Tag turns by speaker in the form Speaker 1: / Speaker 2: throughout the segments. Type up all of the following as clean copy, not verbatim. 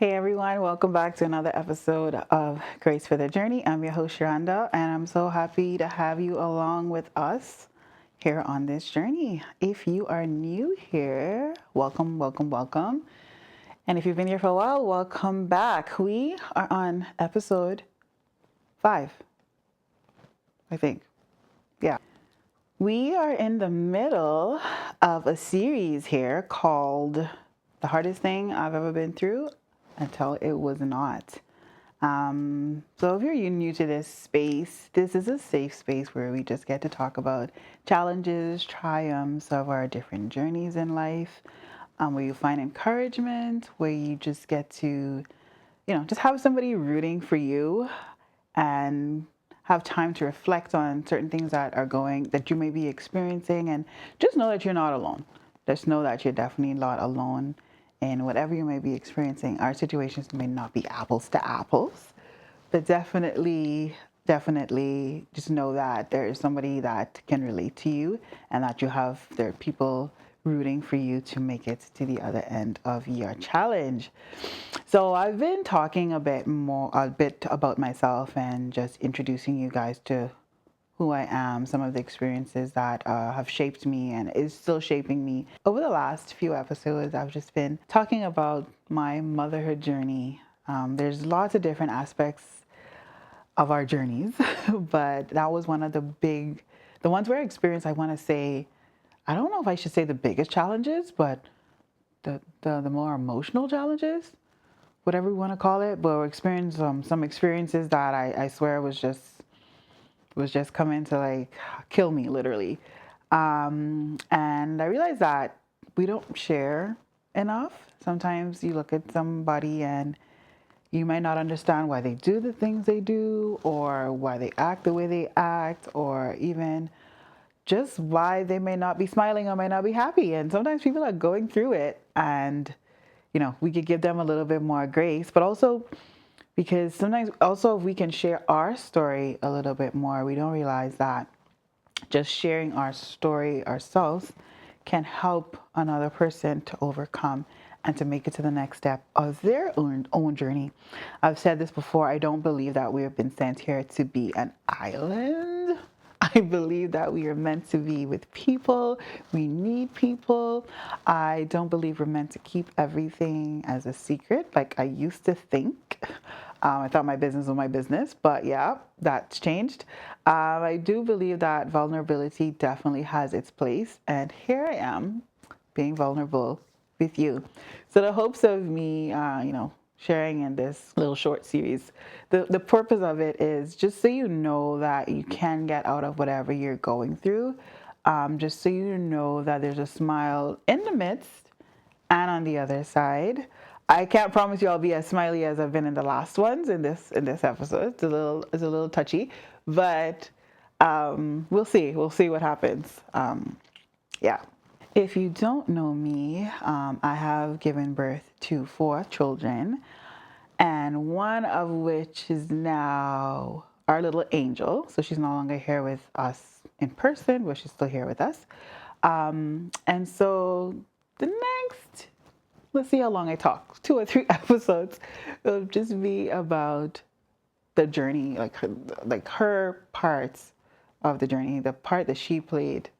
Speaker 1: Hey everyone, welcome back to another episode of Grace for the Journey. I'm your host, Sharonda, and I'm so happy to have you along with us here on this journey. If you are new here, welcome, welcome, welcome. And if you've been here for a while, welcome back. We are on episode 5, I think. Yeah. We are in the middle of a series here called The Hardest Thing I've Ever Been Through Until It Was Not. So if you're new to this space, this is a safe space where we just get to talk about challenges, triumphs of our different journeys in life, where you find encouragement, where you just get to, just have somebody rooting for you and have time to reflect on certain things that you may be experiencing, and just know that you're not alone. Just know that you're definitely not alone in whatever you may be experiencing. Our situations may not be apples to apples, but definitely just know that there is somebody that can relate to you, and that there are people rooting for you to make it to the other end of your challenge. So I've been talking a bit about myself and just introducing you guys to who I am, some of the experiences that have shaped me and is still shaping me. Over the last few episodes, I've just been talking about my motherhood journey. There's lots of different aspects of our journeys, but that was one of the ones where I experienced, I want to say, I don't know if I should say the biggest challenges, but the more emotional challenges, whatever we want to call it. But we experienced some experiences that I swear was just coming to like kill me literally. And I realized that we don't share enough. Sometimes you look at somebody and you might not understand why they do the things they do, or why they act the way they act, or even just why they may not be smiling or may not be happy. And sometimes people are going through it, and we could give them a little bit more grace, but also because sometimes also if we can share our story a little bit more, we don't realize that just sharing our story ourselves can help another person to overcome and to make it to the next step of their own journey. I've said this before, I don't believe that we have been sent here to be an island. I believe that we are meant to be with people. We need people. I don't believe we're meant to keep everything as a secret like I used to think. I thought my business was my business, but yeah, that's changed. I do believe that vulnerability definitely has its place, and here I am being vulnerable with you. So the hopes of me, sharing in this little short series, the purpose of it is just so you know that you can get out of whatever you're going through. Just so you know that there's a smile in the midst and on the other side. I can't promise you I'll be as smiley as I've been in the last ones in this episode. It's a little touchy, but we'll see. We'll see what happens. Yeah. If you don't know me, I have given birth to 4 children, and one of which is now our little angel. So she's no longer here with us in person, but she's still here with us. And so the next, let's see how long I talk, 2 or 3 episodes, it'll just be about the journey, like her parts of the journey, the part that she played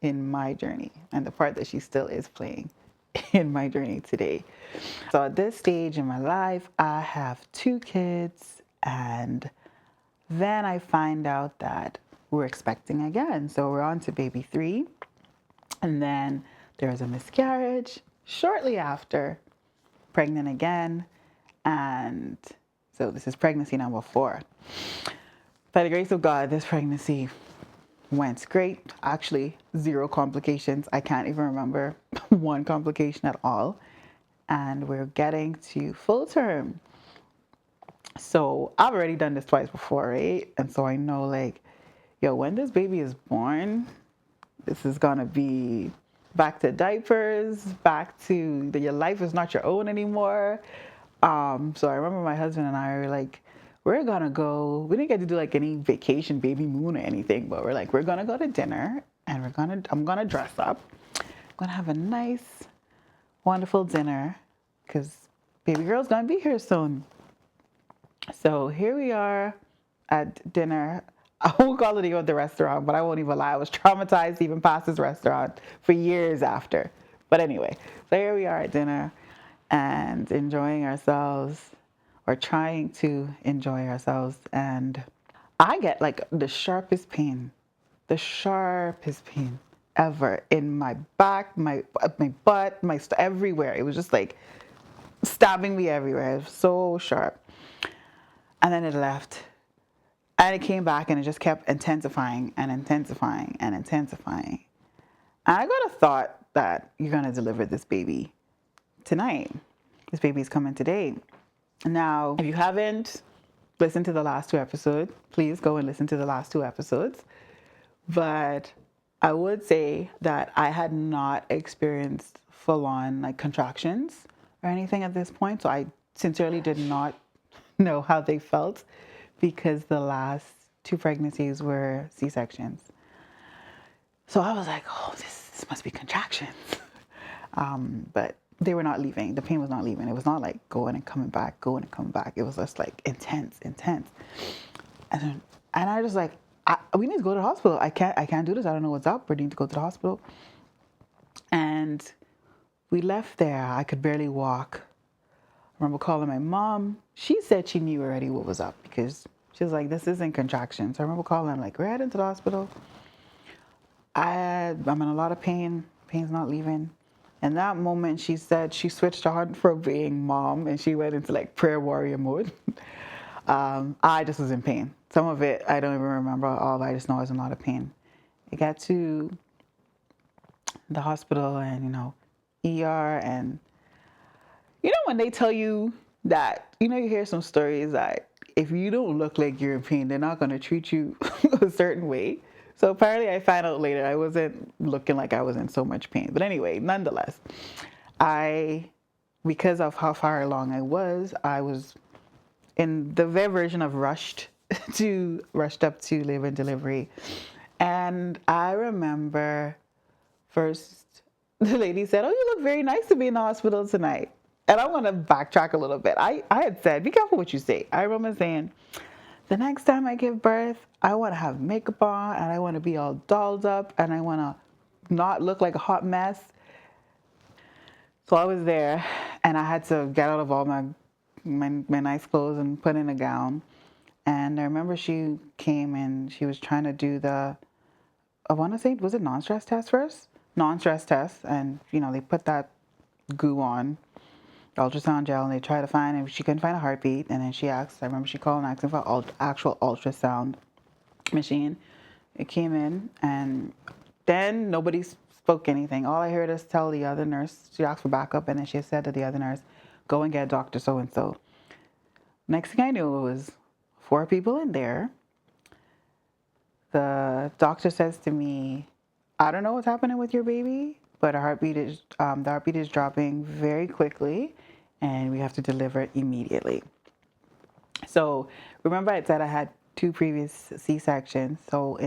Speaker 1: in my journey, and the part that she still is playing in my journey today. So at this stage in my life, I have 2 kids, and then I find out that we're expecting again. So we're on to baby 3, and then there's a miscarriage shortly after, pregnant again, and so this is pregnancy number 4. By the grace of God, this pregnancy went great. Actually, 0 complications. I can't even remember one complication at all. And we're getting to full term. So I've already done this twice before, right? And so I know, like, when this baby is born, this is gonna be back to diapers, back to your life is not your own anymore. So I remember my husband and I were like, we're gonna go. We didn't get to do like any vacation, baby moon or anything, but we're like, we're gonna go to dinner, and I'm gonna dress up. I'm gonna have a nice, wonderful dinner, because baby girl's gonna be here soon. So here we are at dinner. I won't call it the name of the restaurant, but I won't even lie. I was traumatized to even past this restaurant for years after. But anyway, so here we are at dinner and enjoying ourselves, or trying to enjoy ourselves. And I get like the sharpest pain ever in my back, my butt, everywhere. It was just like stabbing me everywhere. It was so sharp. And then it left. And it came back and it just kept intensifying and intensifying and intensifying. And I got a thought that you're going to deliver this baby tonight. This baby's coming today. Now, if you haven't listened to the last two episodes, please go and listen to the last two episodes. But I would say that I had not experienced full-on like contractions or anything at this point. So I sincerely did not know how they felt, because the last two pregnancies were C-sections. So I was like, oh, this must be contractions. But they were not leaving. The pain was not leaving. It was not like going and coming back, going and coming back. It was just like intense. And I just like, we need to go to the hospital. I can't do this. I don't know what's up. We need to go to the hospital. And we left there. I could barely walk. I remember calling my mom. She said she knew already what was up, because she was like, this isn't contractions. So I remember calling, like, we're heading to the hospital. I'm in a lot of pain. Pain's not leaving. In that moment, she said she switched on from being mom and she went into like prayer warrior mode. I just was in pain. Some of it, I don't even remember all, I just know I was in a lot of pain. I got to the hospital and, ER, and when they tell you that, you hear some stories that if you don't look like you're in pain, they're not going to treat you a certain way. So apparently I found out later I wasn't looking like I was in so much pain. But anyway, nonetheless, because of how far along I was in the very version of rushed up to labor and delivery. And I remember first the lady said, oh, you look very nice to be in the hospital tonight. And I want to backtrack a little bit. I had said, be careful what you say. I remember saying, the next time I give birth, I want to have makeup on and I want to be all dolled up and I want to not look like a hot mess. So I was there and I had to get out of all my nice clothes and put in a gown. And I remember she came and she was trying to do I want to say, was it non-stress test first? Non-stress test. And, they put that goo on, ultrasound gel, and they try to find, and she couldn't find a heartbeat. And then I remember she called and asked for an actual ultrasound machine. It came in, and then nobody spoke anything. All I heard is tell the other nurse, she asked for backup, and then she said to the other nurse, go and get Dr. So-and-so. Next thing I knew, it was 4 people in there. The doctor says to me, I don't know what's happening with your baby, but the heartbeat is dropping very quickly, and we have to deliver it immediately. So remember I said I had 2 previous C-sections. So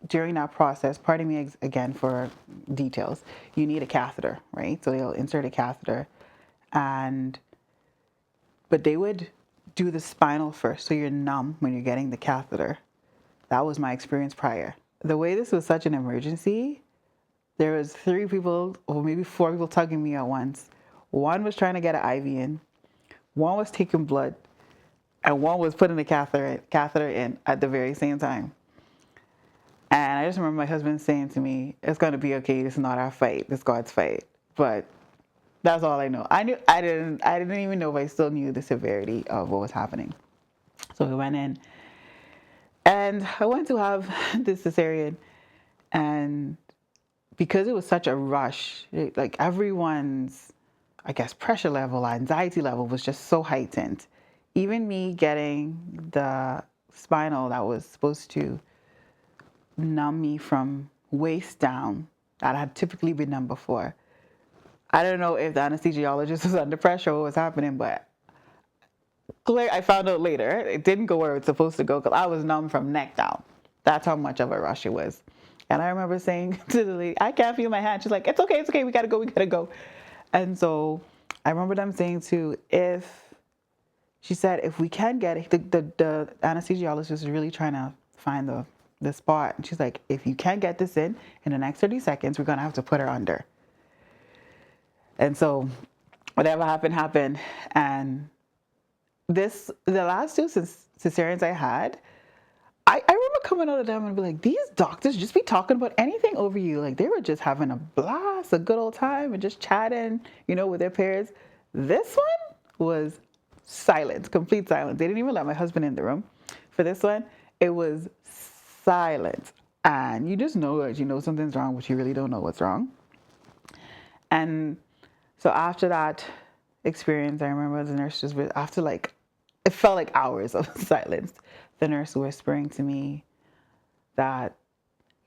Speaker 1: during that process, pardon me again for details, you need a catheter, right? So they'll insert a catheter, but they would do the spinal first, so you're numb when you're getting the catheter. That was my experience prior. The way this was such an emergency, there was 3 people, or maybe 4 people tugging me at once. One was trying to get an IV in, one was taking blood, and one was putting the catheter in at the very same time. And I just remember my husband saying to me, it's going to be okay, this is not our fight, it's God's fight. But that's all I know. I didn't even know if I still knew the severity of what was happening. So we went in, and I went to have this cesarean, and because it was such a rush, like everyone's, I guess, pressure level, anxiety level was just so heightened. Even me getting the spinal that was supposed to numb me from waist down, that had typically been done before. I don't know if the anesthesiologist was under pressure or what was happening, but I found out later it didn't go where it's supposed to go because I was numb from neck down. That's how much of a rush it was. And I remember saying to the lady, I can't feel my hand. She's like, it's okay, we gotta go. And so I remember them saying too, she said, if we can get it, the anesthesiologist was really trying to find the spot. And she's like, if you can't get this in the next 30 seconds, we're going to have to put her under. And so whatever happened. And the last two cesareans I had, I remember coming out of them and be like, these doctors just be talking about anything over you. Like, they were just having a blast, a good old time, and just chatting, with their peers. This one was silence, complete silence. They didn't even let my husband in the room. For this one, it was silence. And you just know that something's wrong, but you really don't know what's wrong. And so after that experience, I remember the nurse just, after it felt like hours of silence, the nurse whispering to me that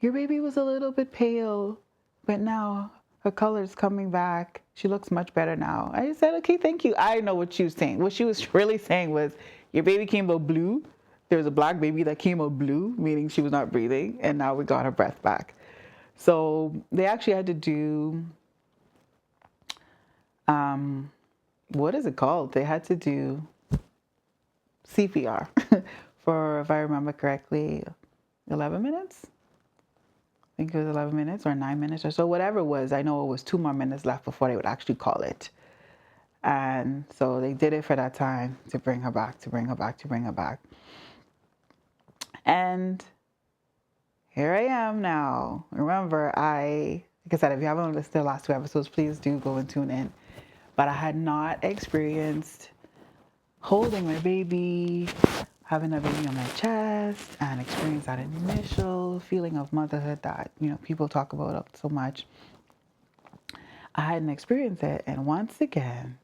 Speaker 1: your baby was a little bit pale, but now her color's coming back. She looks much better now. I said, okay, thank you. I know what she was saying. What she was really saying was, your baby came out blue. There was a black baby that came out blue, meaning she was not breathing, and now we got her breath back. So they actually had to do, what is it called? They had to do CPR for, if I remember correctly, 11 minutes. I think it was 11 minutes or 9 minutes or so, whatever it was. I know it was 2 more minutes left before they would actually call it. And so they did it for that time to bring her back. And here I am now. Remember, like I said, if you haven't listened to the last 2 episodes, please do go and tune in. But I had not experienced holding my baby, having a baby on my chest, and experience that initial feeling of motherhood that, people talk about so much. I hadn't experienced it. And once again,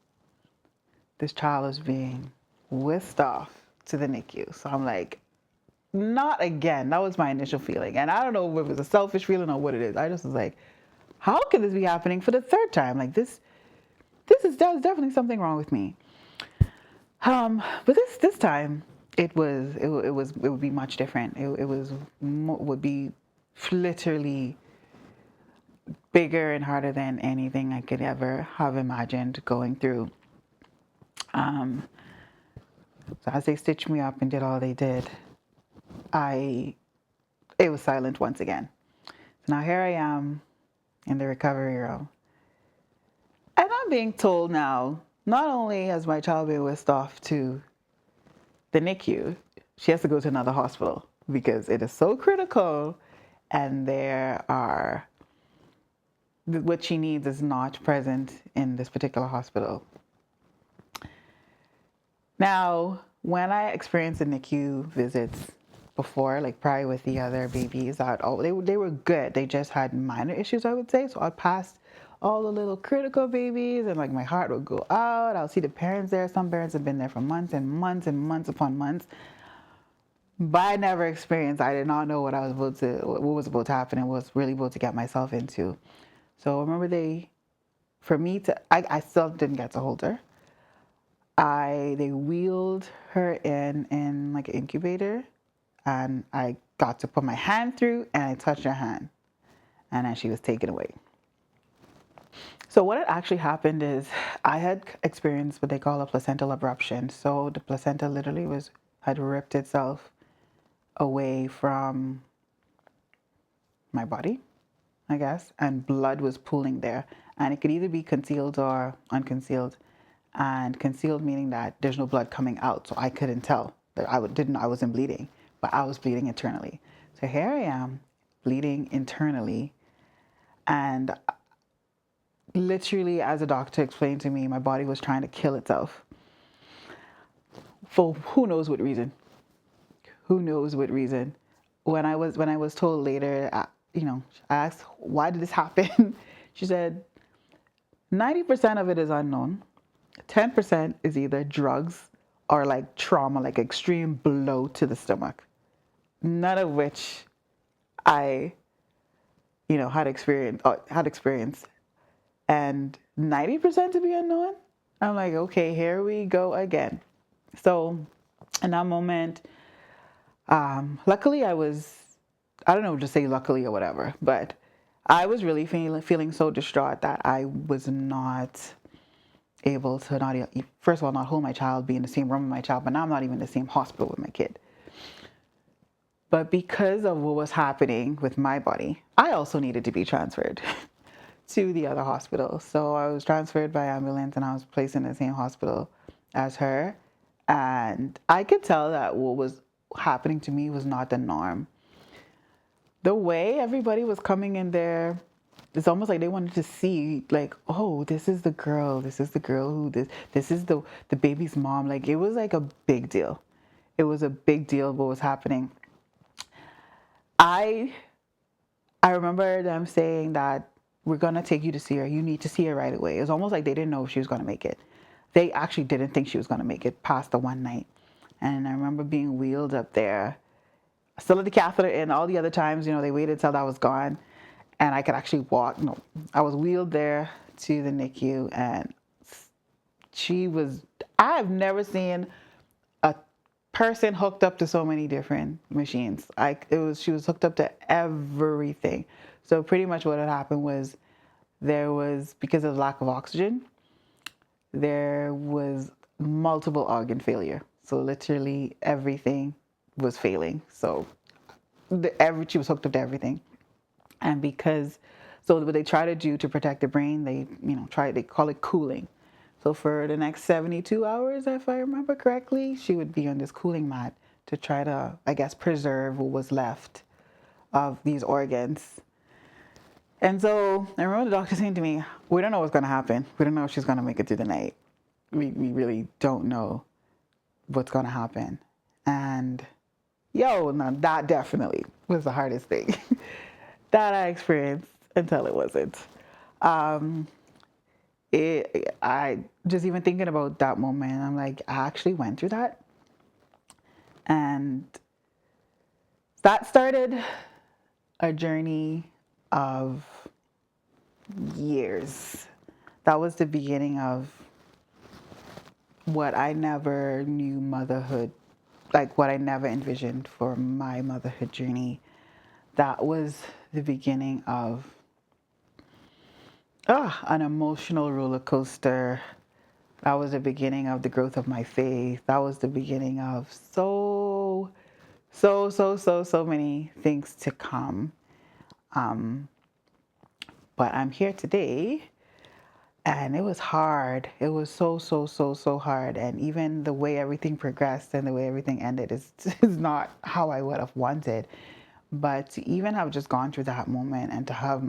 Speaker 1: this child is being whisked off to the NICU. So I'm like, not again. That was my initial feeling. And I don't know if it was a selfish feeling or what it is. I just was like, how could this be happening for the 3rd time? Like, there's definitely something wrong with me. But this time it would be much different. It would be literally bigger and harder than anything I could ever have imagined going through. So as they stitched me up and did all they did, it was silent once again. So now here I am in the recovery room. And I'm being told now, not only has my child been whisked off to the NICU, she has to go to another hospital because it is so critical, and what she needs is not present in this particular hospital. Now, when I experienced the NICU visits before, like prior with the other babies, they were good. They just had minor issues, I would say. So I passed all the little critical babies, and my heart would go out. I'll see the parents there. Some parents have been there for months and months and months upon months. But I never experienced. I did not know what was about to happen, and was really about to get myself into. So remember, I still didn't get to hold her. They wheeled her in like an incubator, and I got to put my hand through, and I touched her hand, and then she was taken away. So what had actually happened is I had experienced what they call a placental abruption. So the placenta literally had ripped itself away from my body, I guess, and blood was pooling there. And it could either be concealed or unconcealed. And concealed meaning that there's no blood coming out, so I couldn't tell that I wasn't bleeding, but I was bleeding internally. So here I am, bleeding internally, and literally, as a doctor explained to me, my body was trying to kill itself for who knows what reason. Who knows what reason? When I was told later, I asked, why did this happen? She said, 90% of it is unknown. 10% is either drugs or like trauma, like extreme blow to the stomach. None of which I, had experienced. And 90% to be unknown? I'm like, okay, here we go again. So in that moment, luckily I don't know, just say luckily or whatever, but I was really feeling so distraught that I was not able to not, first of all, not hold my child, be in the same room with my child, but now I'm not even in the same hospital with my kid. But because of what was happening with my body, I also needed to be transferred to the other hospital. So I was transferred by ambulance and I was placed in the same hospital as her. And I could tell that what was happening to me was not the norm. The way everybody was coming in there, it's almost like they wanted to see, like, oh, this is the girl. This is the girl who this is the baby's mom. Like, it was like a big deal. It was a big deal what was happening. I I remember them saying that we're gonna take you to see her. You need to see her right away. It was almost like they didn't know if she was gonna make it. They actually didn't think she was gonna make it past the one night. And I remember being wheeled up there, still at the catheter, and all the other times, they waited till that was gone, and I could actually walk. No, I was wheeled there to the NICU, and she was. I've never seen a person hooked up to so many different machines. She was hooked up to everything. So pretty much what had happened was there was, because of lack of oxygen, there was multiple organ failure. So literally everything was failing. So she was hooked up to everything. And so what they try to do to protect the brain, they call it cooling. So for the next 72 hours, if I remember correctly, she would be on this cooling mat to try to, I guess, preserve what was left of these organs. And so I remember the doctor saying to me, we don't know what's going to happen. We don't know if she's going to make it through the night. We really don't know what's going to happen. And now that definitely was the hardest thing that I experienced until it wasn't. I just even thinking about that moment, I'm like, I actually went through that. And that started a journey of years. That was the beginning of what I never knew motherhood, like what I never envisioned for my motherhood journey. That was the beginning of an emotional roller coaster. That was the beginning of the growth of my faith. That was the beginning of so many things to come. But I'm here today, and it was hard. It was so hard. And even the way everything progressed and the way everything ended is not how I would have wanted. But to even have just gone through that moment and to have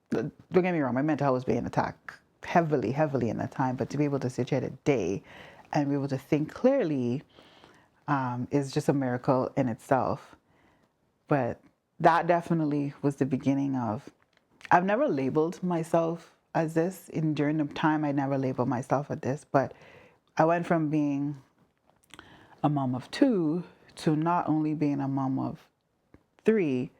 Speaker 1: don't get me wrong, my mental health was being attacked heavily in that time. But to be able to sit here today and be able to think clearly is just a miracle in itself. But that definitely was the beginning of. I've never labeled myself as this. During the time, I never labeled myself as this. But I went from being a mom of two to not only being a mom of three,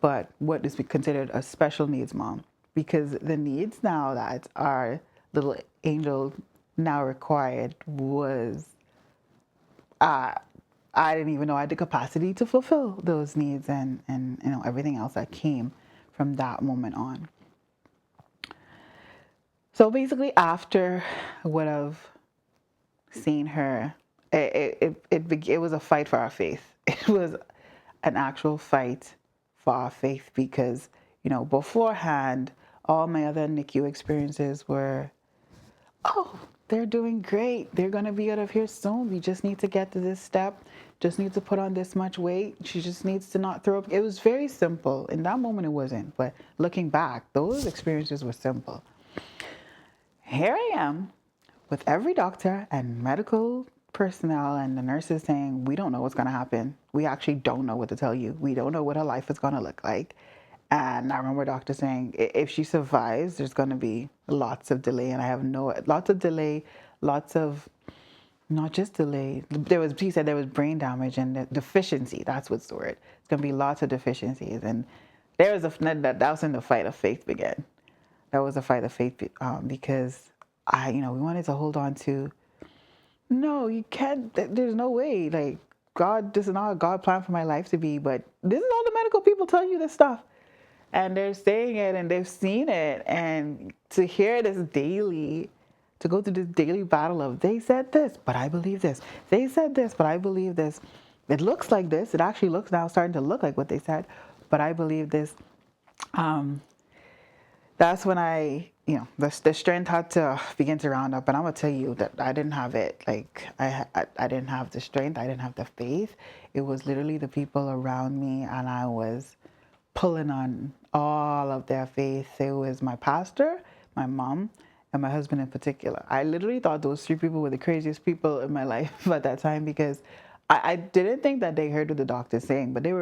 Speaker 1: but what is considered a special needs mom. Because the needs now that our little angel now required was, I didn't even know I had the capacity to fulfill those needs and everything else that came from that moment on. So basically, after I would have seen her, it was a fight for our faith. It was an actual fight for our faith because, beforehand, all my other NICU experiences were, oh, they're doing great. They're going to be out of here soon. We just need to get to this step. Just need to put on this much weight. She just needs to not throw up. It was very simple. In that moment, it wasn't. But looking back, those experiences were simple. Here I am with every doctor and medical personnel and the nurses saying, we don't know what's going to happen. We actually don't know what to tell you. We don't know what her life is going to look like. And I remember a doctor saying, if she survives, there's going to be lots of delay. And I have lots of delay, lots of, not just delay. He said there was brain damage and deficiency. That's what's the word. It's going to be lots of deficiencies. And that was when the fight of faith began. That was a fight of faith because we wanted to hold on to, no, you can't, there's no way. Like, this is not a God plan for my life to be, but this is all the medical people telling you this stuff. And they're saying it and they've seen it. And to hear this daily, to go through this daily battle of they said this, but I believe this. They said this, but I believe this. It looks like this. It actually looks now starting to look like what they said, but I believe this. That's when the strength had to begin to round up. And I'm gonna tell you that I didn't have it. Like I didn't have the strength. I didn't have the faith. It was literally the people around me, and I was pulling on all of their faith. It was my pastor, my mom, and my husband in particular. I literally thought those three people were the craziest people in my life at that time because I didn't think that they heard what the doctor's saying, but they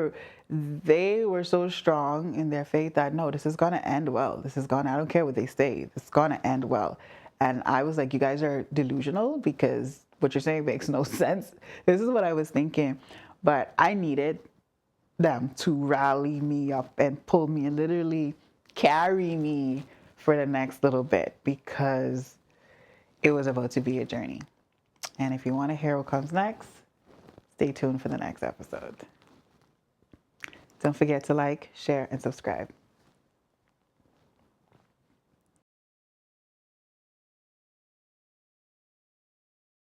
Speaker 1: were so strong in their faith that no, this is gonna end well. I don't care what they say, this is gonna end well. And I was like, you guys are delusional because what you're saying makes no sense. This is what I was thinking. But I needed them to rally me up and pull me and literally carry me for the next little bit because it was about to be a journey. And if you want to hear what comes next, stay tuned for the next episode. Don't forget to like, share, and subscribe.